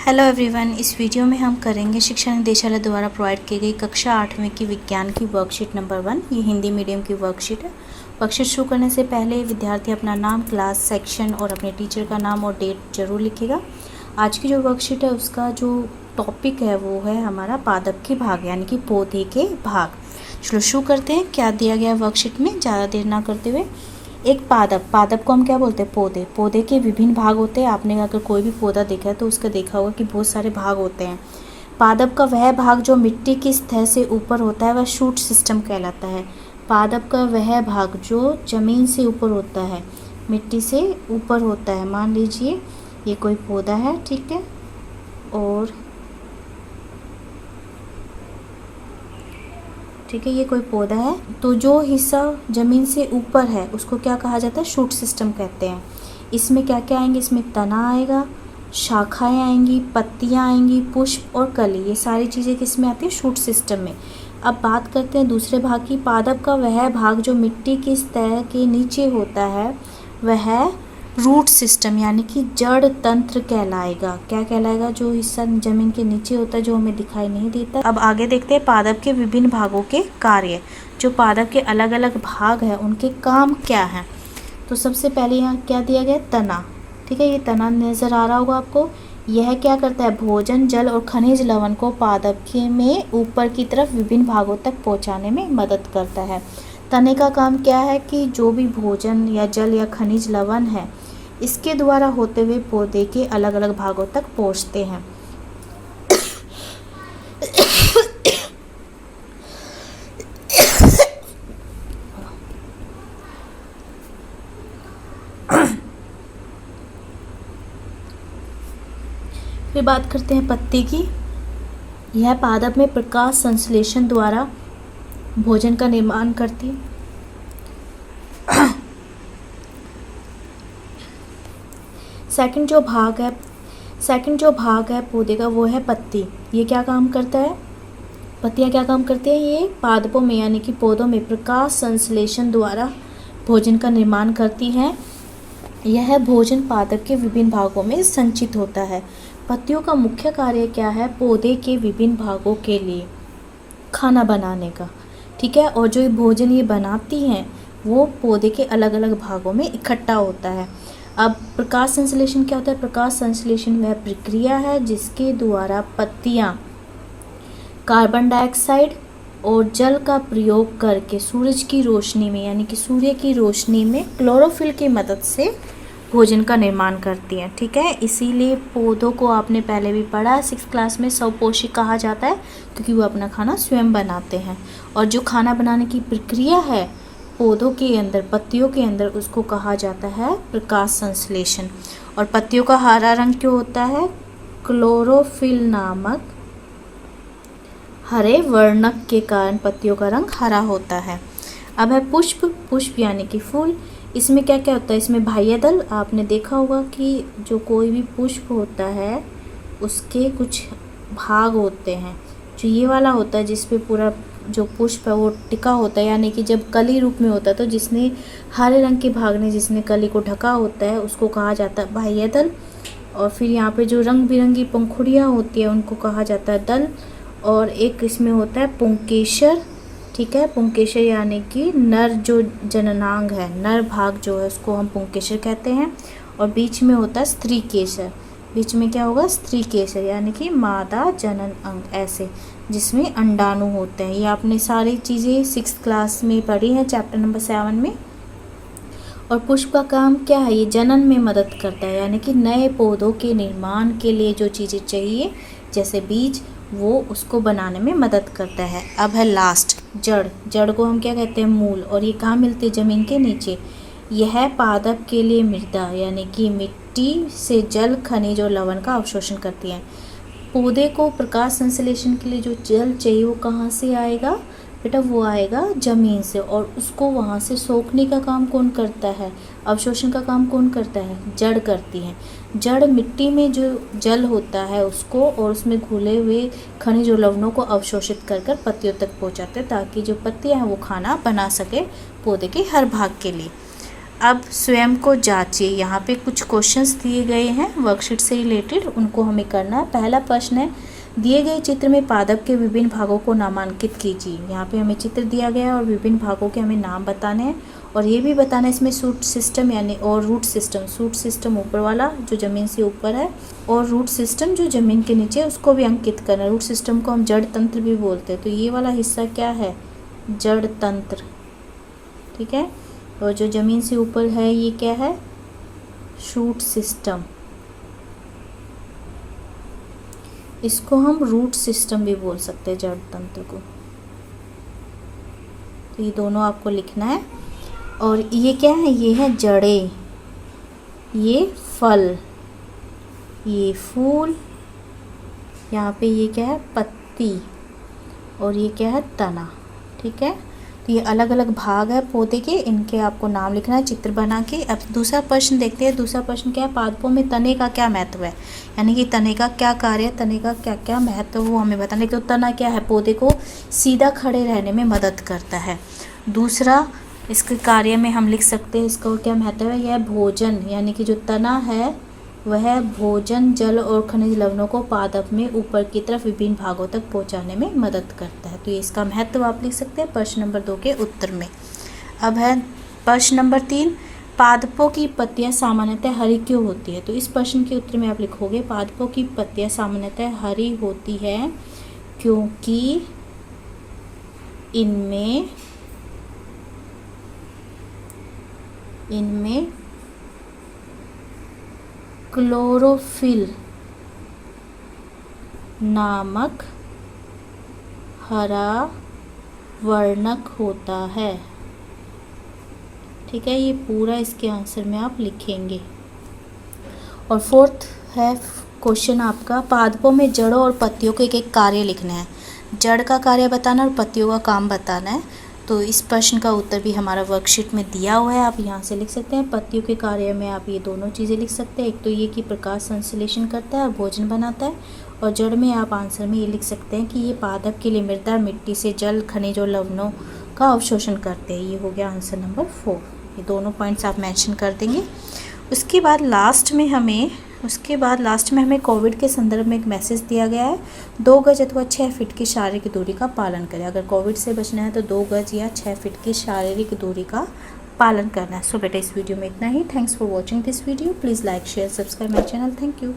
Hello everyone, इस video में हम करेंगे शिक्षा निदेशालय द्वारा प्रोवाइड की गई कक्षा 8वीं की विज्ञान की वर्कशीट नंबर 1। ये हिंदी मीडियम की वर्कशीट है। वर्कशीट शुरू करने से पहले विद्यार्थी अपना नाम, क्लास, सेक्शन और अपने टीचर का नाम और डेट जरूर लिखेगा। आज की जो वर्कशीट है उसका जो टॉपिक है वो है हमारा पादप के भाग यानी कि पौधे के भाग। चलो शुरू करते हैं। क्या दिया गया वर्कशीट में, ज़्यादा देर ना करते हुए। एक पादप को हम क्या बोलते हैं? पौधे के विभिन्न भाग होते हैं। आपने अगर कोई भी पौधा देखा है तो उसका देखा होगा कि बहुत सारे भाग होते हैं। पादप का वह भाग जो मिट्टी की सतह से ऊपर होता है वह शूट सिस्टम कहलाता है। पादप का वह भाग जो जमीन से ऊपर होता है, मिट्टी से ऊपर होता है। मान लीजिए ये कोई पौधा है, ठीक है, और ठीक है, ये कोई पौधा है तो जो हिस्सा ज़मीन से ऊपर है उसको क्या कहा जाता है? शूट सिस्टम कहते हैं। इसमें क्या क्या आएंगे? इसमें तना आएगा, शाखाएं आएंगी, पत्तियां आएंगी, पुष्प और कली। ये सारी चीज़ें किस में आती है? शूट सिस्टम में। अब बात करते हैं दूसरे भाग की। पादप का वह भाग जो मिट्टी की सतह के नीचे होता है वह रूट सिस्टम यानी कि जड़ तंत्र कहलाएगा। क्या कहलाएगा? जो हिस्सा जमीन के नीचे होता है जो हमें दिखाई नहीं देता। अब आगे देखते हैं पादप के विभिन्न भागों के कार्य। जो पादप के अलग अलग भाग हैं उनके काम क्या हैं? तो सबसे पहले यहाँ क्या दिया गया? तना। ठीक है, ये तना नज़र आ रहा होगा आपको। यह क्या करता है? भोजन, जल और खनिज लवण को पादप के में ऊपर की तरफ विभिन्न भागों तक पहुँचाने में मदद करता है। तने का काम क्या है कि जो भी भोजन या जल या खनिज लवण है इसके द्वारा होते हुए पौधे के अलग अलग भागों तक पहुंचते हैं। फिर बात करते हैं पत्ती की। यह पादप में प्रकाश संश्लेषण द्वारा भोजन का निर्माण करती है। सेकंड जो भाग है पौधे का वो है पत्ती। ये क्या काम करता है? पत्तियां क्या काम करती है? ये पादपों में यानी कि पौधों में प्रकाश संश्लेषण द्वारा भोजन का निर्माण करती हैं। यह भोजन पादप के विभिन्न भागों में संचित होता है। पत्तियों का मुख्य कार्य क्या है? पौधे के विभिन्न भागों के लिए खाना बनाने का, ठीक है, और जो भोजन ये बनाती हैं वो पौधे के अलग अलग भागों में इकट्ठा होता है। अब प्रकाश संश्लेषण क्या होता है? प्रकाश संश्लेषण वह प्रक्रिया है जिसके द्वारा पत्तियां कार्बन डाइऑक्साइड और जल का प्रयोग करके सूरज की रोशनी में यानी कि सूर्य की रोशनी में क्लोरोफिल की मदद से भोजन का निर्माण करती हैं। ठीक है, इसीलिए पौधों को आपने पहले भी पढ़ा है 6th क्लास में, स्वपोषी कहा जाता है क्योंकि वो अपना खाना स्वयं बनाते हैं। और जो खाना बनाने की प्रक्रिया है पौधों के अंदर, पत्तियों के अंदर, उसको कहा जाता है प्रकाश संश्लेषण। और पत्तियों का हरा रंग क्यों होता है? क्लोरोफिल नामक हरे वर्णक के कारण पत्तियों का रंग हरा होता है। अब है पुष्प यानी कि फूल। इसमें क्या क्या होता है? इसमें बाह्य दल। आपने देखा होगा कि जो कोई भी पुष्प होता है उसके कुछ भाग होते हैं। जो ये वाला होता है जिसपे पूरा जो पुष्प है वो टिका होता है यानी कि जब कली रूप में होता है तो जिसने हरे रंग के भाग ने जिसने कली को ढका होता है उसको कहा जाता है बाह्य दल। और फिर यहाँ पे जो रंग बिरंगी पंखुड़ियाँ होती है उनको कहा जाता है दल। और एक इसमें होता है पुंकेसर। ठीक है, पुंकेसर यानी कि नर जो जननांग है, नर भाग जो है उसको हम पुंकेसर कहते हैं। और बीच में होता है स्त्री केसर। बीच में क्या होगा? स्त्री केसर यानी कि मादा जनन अंग, ऐसे जिसमें अंडाणु होते हैं। ये आपने सारी चीज़ें 6th क्लास में पढ़ी हैं, चैप्टर नंबर 7 में। और पुष्प का काम क्या है? ये जनन में मदद करता है यानी कि नए पौधों के निर्माण के लिए जो चीज़ें चाहिए जैसे बीज, वो उसको बनाने में मदद करता है। अब है लास्ट जड़ को हम क्या कहते हैं? मूल। और ये कहाँ मिलती है? ज़मीन के नीचे। यह पादप के लिए मृदा यानी कि मिट्टी से जल, खनिज और लवण का अवशोषण करती है। पौधे को प्रकाश संश्लेषण के लिए जो जल चाहिए वो कहाँ से आएगा बेटा? वो आएगा ज़मीन से। और उसको वहाँ से सोखने का काम कौन करता है? अवशोषण का काम कौन करता है? जड़ करती है। जड़ मिट्टी में जो जल होता है उसको और उसमें घुले हुए खनिज और लवणों को अवशोषित कर कर पत्तियों तक पहुँचाते हैं ताकि जो पत्तियाँ हैं वो खाना बना सके पौधे के हर भाग के लिए। अब स्वयं को जांचिए। यहाँ पे कुछ क्वेश्चंस दिए गए हैं वर्कशीट से रिलेटेड, उनको हमें करना है। पहला प्रश्न है, दिए गए चित्र में पादप के विभिन्न भागों को नामांकित कीजिए। यहाँ पे हमें चित्र दिया गया है और विभिन्न भागों के हमें नाम बताने हैं और ये भी बताना है इसमें शूट सिस्टम यानी और रूट सिस्टम। शूट सिस्टम ऊपर वाला जो ज़मीन से ऊपर है और रूट सिस्टम जो ज़मीन के नीचे है, उसको भी अंकित करना है। रूट सिस्टम को हम जड़ तंत्र भी बोलते हैं। तो ये वाला हिस्सा क्या है? जड़ तंत्र, ठीक है। और जो ज़मीन से ऊपर है ये क्या है? Shoot system. इसको हम रूट सिस्टम भी बोल सकते हैं, जड़ तंत्र को। तो ये दोनों आपको लिखना है। और ये क्या है? ये है जड़ें, ये फल, ये फूल, यहाँ पे ये क्या है? पत्ती, और ये क्या है? तना, ठीक है। तो ये अलग अलग भाग है पौधे के, इनके आपको नाम लिखना है चित्र बना के। अब दूसरा प्रश्न देखते हैं। दूसरा प्रश्न क्या है? पादपों में तने का क्या महत्व है, यानी कि तने का क्या कार्य है, तने का क्या क्या महत्व वो हमें बताना है। तो तना क्या है? पौधे को सीधा खड़े रहने में मदद करता है। दूसरा इसके कार्य में हम लिख सकते हैं इसका क्या महत्व है? यह भोजन, यानी कि जो तना है वह भोजन, जल और खनिज लवणों को पादप में ऊपर की तरफ विभिन्न भागों तक पहुंचाने में मदद करता है। तो ये इसका महत्व आप लिख सकते हैं प्रश्न नंबर 2 के उत्तर में। अब है प्रश्न नंबर 3, पादपों की पत्तियां सामान्यतः हरी क्यों होती है? तो इस प्रश्न के उत्तर में आप लिखोगे पादपों की पत्तियां सामान्यतः हरी होती है क्योंकि इनमें क्लोरोफिल नामक हरा वर्णक होता है, ठीक है। ये पूरा इसके आंसर में आप लिखेंगे। और फोर्थ है क्वेश्चन आपका, पादपों में जड़ों और पत्तियों के एक कार्य लिखने हैं। जड़ का कार्य बताना और पत्तियों का काम बताना है। तो इस प्रश्न का उत्तर भी हमारा वर्कशीट में दिया हुआ है, आप यहाँ से लिख सकते हैं। पत्तियों के कार्य में आप ये दोनों चीज़ें लिख सकते हैं, एक तो ये कि प्रकाश संश्लेषण करता है और भोजन बनाता है, और जड़ में आप आंसर में ये लिख सकते हैं कि ये पादप के लिए मृदा मिट्टी से जल, खनिज और लवणों का अवशोषण करते हैं। ये हो गया आंसर नंबर 4। ये दोनों पॉइंट्स आप मेंशन कर देंगे। उसके बाद लास्ट में हमें कोविड के संदर्भ में एक मैसेज दिया गया है, 2 गज अथवा 6 फीट की शारीरिक दूरी का पालन करें। अगर कोविड से बचना है तो 2 गज या 6 फीट की शारीरिक दूरी का पालन करना है। सो बेटा इस वीडियो में इतना ही। Thanks for watching this video. Please like, share, subscribe my channel. Thank you.